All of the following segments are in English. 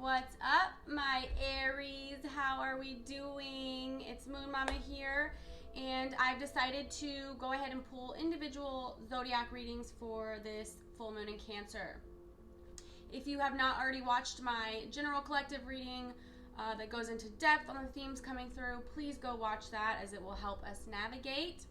What's up, my Aries? How are we doing? It's Moon Mama here, and I've decided to go ahead and pull individual zodiac readings for this full moon in Cancer. If you have not already watched my general collective reading that goes into depth on the themes coming through, please go watch that, as it will help us navigate.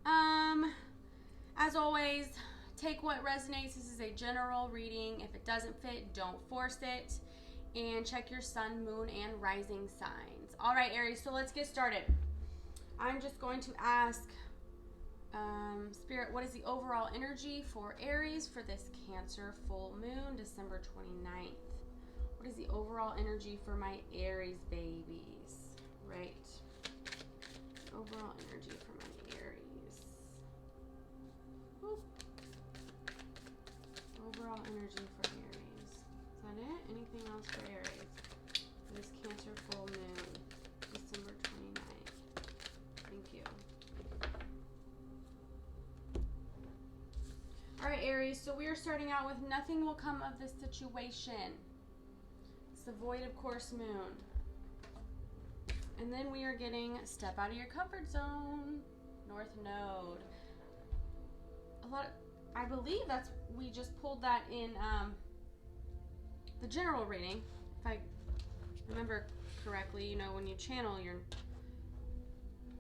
As always, take what resonates. This is a general reading. If it doesn't fit, don't force it. And check your sun, moon, and rising signs. All right, Aries, so let's get started. I'm just going to ask Spirit, what is the overall energy for Aries for this Cancer full moon, December 29th? What is the overall energy for my Aries babies? Right. Overall energy for my Aries. Whoop. Overall energy for Aries. Is that it? Anything else for Aries? For this Cancer full moon, December 29th. Thank you. Alright, Aries, so we are starting out with nothing will come of this situation. It's the void of course moon. And then we are getting step out of your comfort zone, North Node. I believe we just pulled that in the general reading. If I remember correctly, you know, when you channel,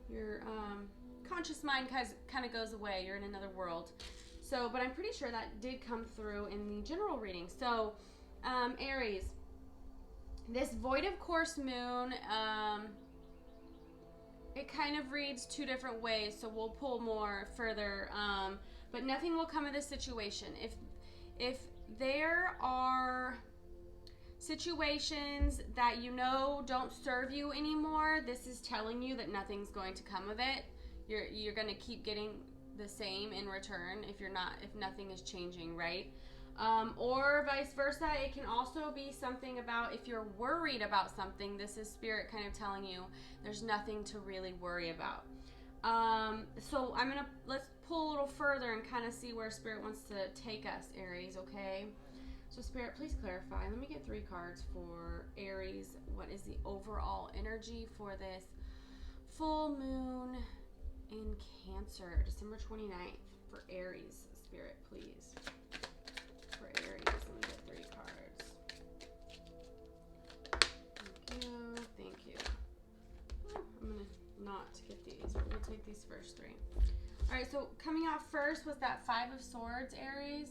your conscious mind kind of goes away. You're in another world. So, but I'm pretty sure that did come through in the general reading. So, Aries, this void of course moon, it kind of reads two different ways, so we'll pull more further. But nothing will come of this situation. If there are situations that you know don't serve you anymore, this is telling you that nothing's going to come of it. You're going to keep getting the same in return if nothing is changing, right? Or vice versa. It can also be something about if you're worried about something. This is Spirit kind of telling you there's nothing to really worry about. So let's pull a little further and kind of see where Spirit wants to take us, Aries, okay? So Spirit, please clarify. Let me get 3 cards for Aries. What is the overall energy for this full moon in Cancer, December 29th, for Aries? Spirit, please. For Aries, let me get 3 cards. Thank you. Thank you. Oh, I'm going to not get these, but we'll take these first 3. All right, so coming out first was that 5 of Swords, Aries.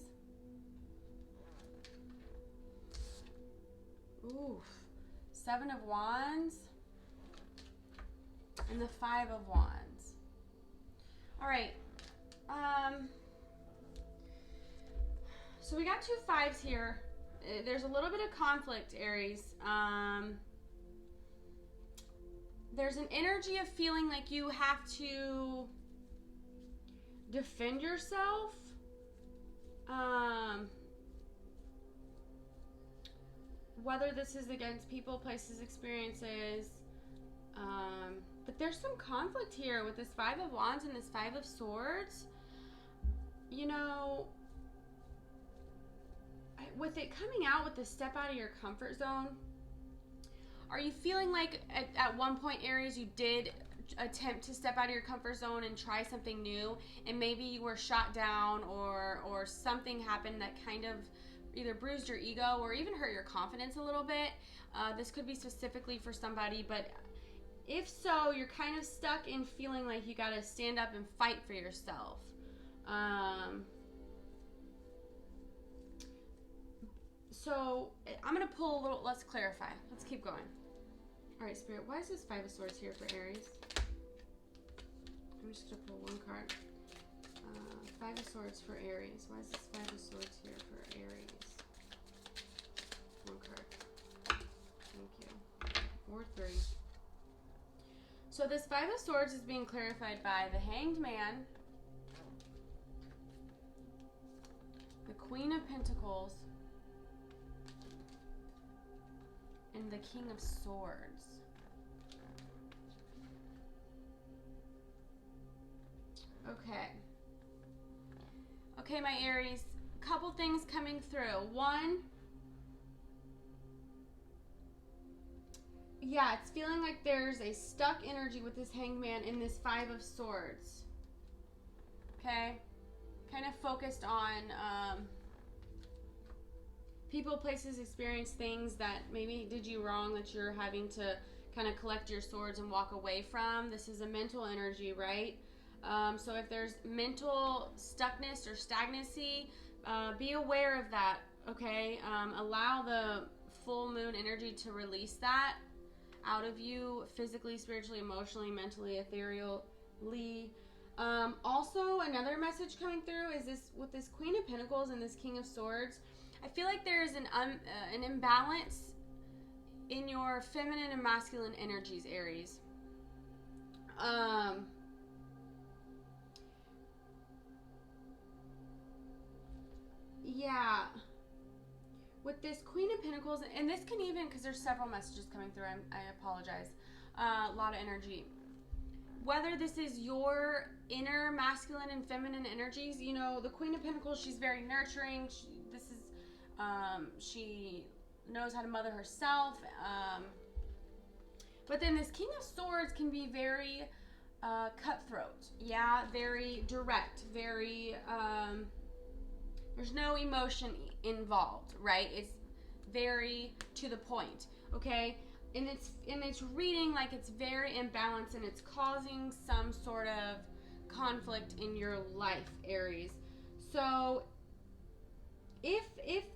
Oof. 7 of Wands. And the 5 of Wands. All right. So we got 2 5s here. There's a little bit of conflict, Aries. There's an energy of feeling like you have to defend yourself. Whether this is against people, places, experiences. But there's some conflict here with this 5 of Wands and this 5 of Swords. You know, with it coming out with the step out of your comfort zone, are you feeling like at one point, Aries, you did attempt to step out of your comfort zone and try something new, and maybe you were shot down or something happened that kind of either bruised your ego or even hurt your confidence a little bit? This could be specifically for somebody, but if so, you're kind of stuck in feeling like you got to stand up and fight for yourself. So I'm going to pull a little, let's clarify. Let's keep going. All right, Spirit, why is this 5 of Swords here for Aries? I'm just going to pull 1 card. 5 of Swords for Aries. Why is this 5 of Swords here for Aries? 1 card. Thank you. Or 3. So this 5 of Swords is being clarified by the Hanged Man, the Queen of Pentacles, and the King of Swords. Okay. Okay, my Aries, couple things coming through. One, Yeah, it's feeling like there's a stuck energy with this Hangman in this Five of Swords. Okay? Kind of focused on people, places, experience, things that maybe did you wrong that you're having to kind of collect your swords and walk away from. This is a mental energy, right? So if there's mental stuckness or stagnancy, be aware of that, okay? Allow the full moon energy to release that out of you physically, spiritually, emotionally, mentally, ethereally. Also, another message coming through is this with this Queen of Pentacles and this King of Swords. I feel like there's an imbalance in your feminine and masculine energies, Aries. Yeah. With this Queen of Pentacles, and this can even, because there's several messages coming through, I apologize. A lot of energy. Whether this is your inner masculine and feminine energies, you know, the Queen of Pentacles, she's very nurturing. She knows how to mother herself. But then this King of Swords can be very cutthroat. Yeah, very direct. Very, there's no emotion involved, right? It's very to the point, okay? And it's reading like it's very imbalanced and it's causing some sort of conflict in your life, Aries. So if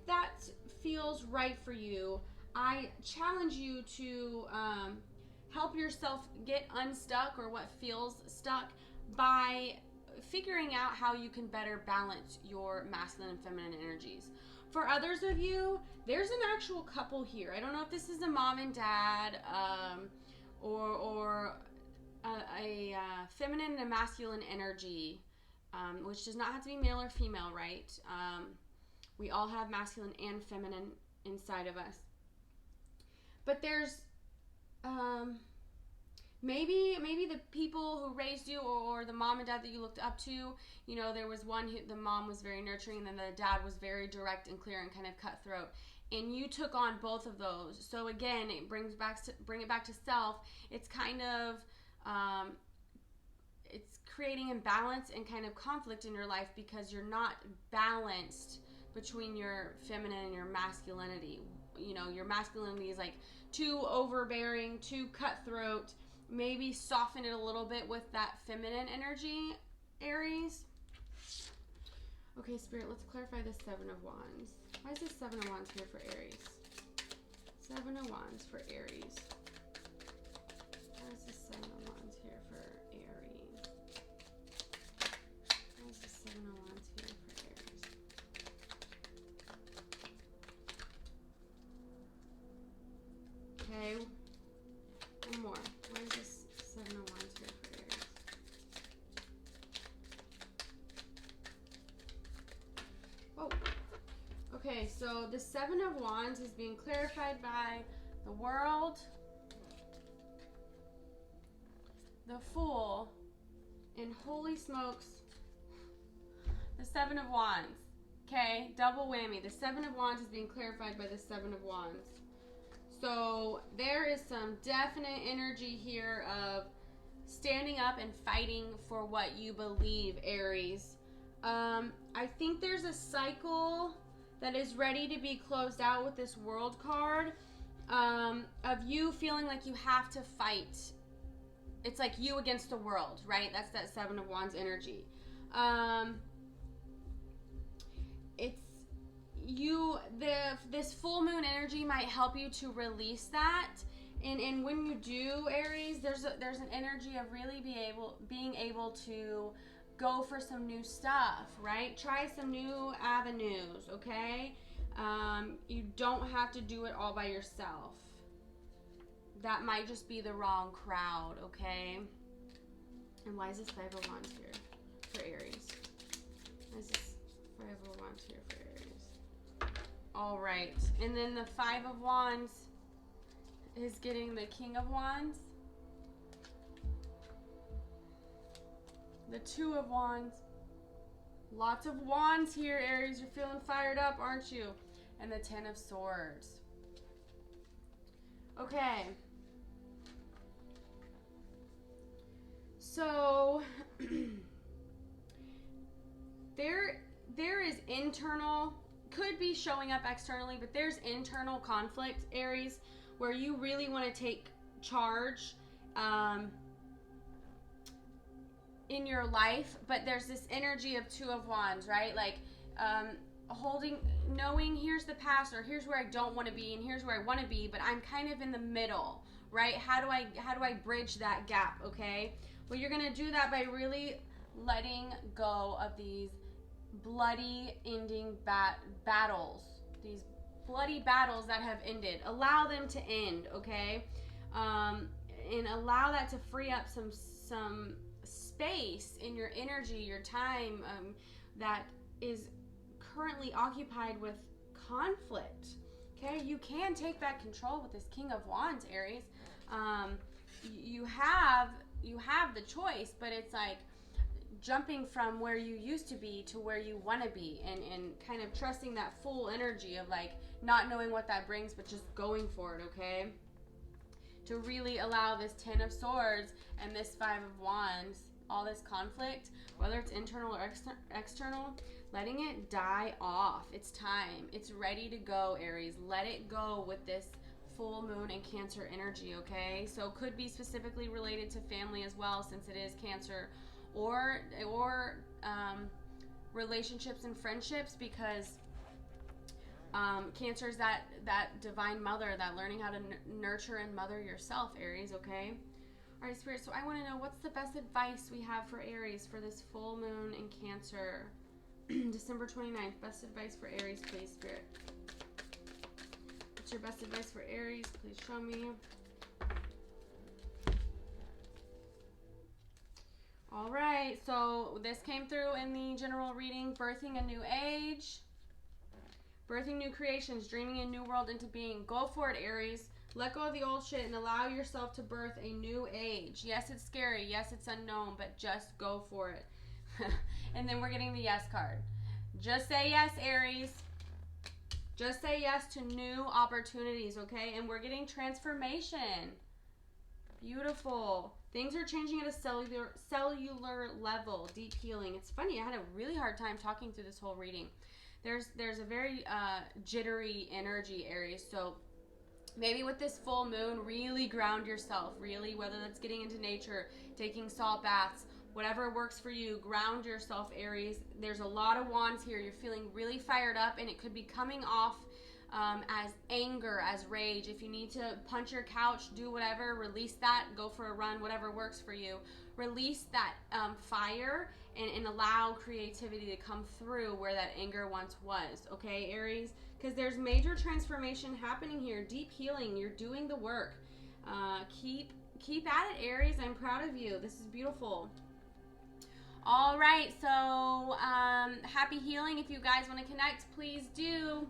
that feels right for you, I challenge you to help yourself get unstuck or what feels stuck by figuring out how you can better balance your masculine and feminine energies. For others of you, there's an actual couple here. I don't know if this is a mom and dad, or a feminine and a masculine energy, which does not have to be male or female, right? We all have masculine and feminine inside of us. But there's maybe the people who raised you, or the mom and dad that you looked up to, you know, there was one who the mom was very nurturing and then the dad was very direct and clear and kind of cutthroat, and you took on both of those. So again, it bring it back to self. It's kind of it's creating imbalance and kind of conflict in your life because you're not balanced between your feminine and your masculinity. You know, your masculinity is like too overbearing, too cutthroat. Maybe soften it a little bit with that feminine energy, Aries. Okay, Spirit, let's clarify the Seven of Wands. Why is this Seven of Wands here for Aries? Seven of Wands for Aries. Why is this Seven of Wands here for Aries? Why is this Seven of Wands here for Aries? Okay, one more. Why is this Seven of Wands here for Aries? Oh, okay, so the Seven of Wands is being clarified by the World, the Fool, and holy smokes, the Seven of Wands. Okay, double whammy. The Seven of Wands is being clarified by the Seven of Wands. So there is some definite energy here of standing up and fighting for what you believe, Aries. I think there's a cycle that is ready to be closed out with this World card, of you feeling like you have to fight. It's like you against the world, right? That's that Seven of Wands energy. It's this full moon energy might help you to release that, and when you do, Aries, there's an energy of really being able to go for some new stuff, right? Try some new avenues, okay? You don't have to do it all by yourself. That might just be the wrong crowd, okay? And why is this Five of Wands here for Aries? Why is this Five of Wands here for Aries? All right, and then the Five of Wands is getting the King of Wands, the Two of Wands. Lots of wands here, Aries. You're feeling fired up, aren't you? And the Ten of Swords. Okay, So there is internal, could be showing up externally, but there's internal conflict, Aries, where you really want to take charge in your life, but there's this energy of Two of Wands, right? Like holding, knowing here's the past, or here's where I don't want to be, and here's where I want to be, but I'm kind of in the middle, right? How do I bridge that gap? Okay, well, you're gonna do that by really letting go of these bloody ending battles, these bloody battles that have ended. Allow them to end, okay? And allow that to free up some space in your energy, your time, that is currently occupied with conflict. Okay, you can take back control with this King of Wands, Aries. You have the choice, but it's like jumping from where you used to be to where you want to be, and kind of trusting that full energy of like not knowing what that brings, but just going for it, okay? To really allow this Ten of Swords and this Five of Wands, all this conflict, whether it's internal or external, letting it die off. It's time. It's ready to go, Aries. Let it go with this full moon and Cancer energy, okay? So it could be specifically related to family as well, since it is Cancer, or relationships and friendships, because Cancer is that divine mother, that learning how to nurture and mother yourself, Aries, okay? All right, Spirit, so I want to know, what's the best advice we have for Aries for this full moon in Cancer? December 29th, best advice for Aries, please, Spirit. What's your best advice for Aries? Please show me. All right, so this came through in the general reading. Birthing a new age, birthing new creations, dreaming a new world into being. Go for it, Aries. Let go of the old shit and allow yourself to birth a new age. Yes, it's scary. Yes, it's unknown, but just go for it. And then we're getting the yes card. Just say yes, Aries. Just say yes to new opportunities, okay? And we're getting transformation. Beautiful. Things are changing at a cellular level. Deep healing. It's funny, I had a really hard time talking through this whole reading. There's a very jittery energy, Aries. So maybe with this full moon, really ground yourself. Really, whether that's getting into nature, taking salt baths, whatever works for you, ground yourself, Aries. There's a lot of wands here. You're feeling really fired up, and it could be coming off as anger, as rage. If you need to punch your couch, do whatever, release that, go for a run, whatever works for you. Release that fire and allow creativity to come through where that anger once was, okay, Aries? Because there's major transformation happening here. Deep healing. You're doing the work. Keep at it, Aries. I'm proud of you. This is beautiful. All right, so happy healing. If you guys want to connect, please do.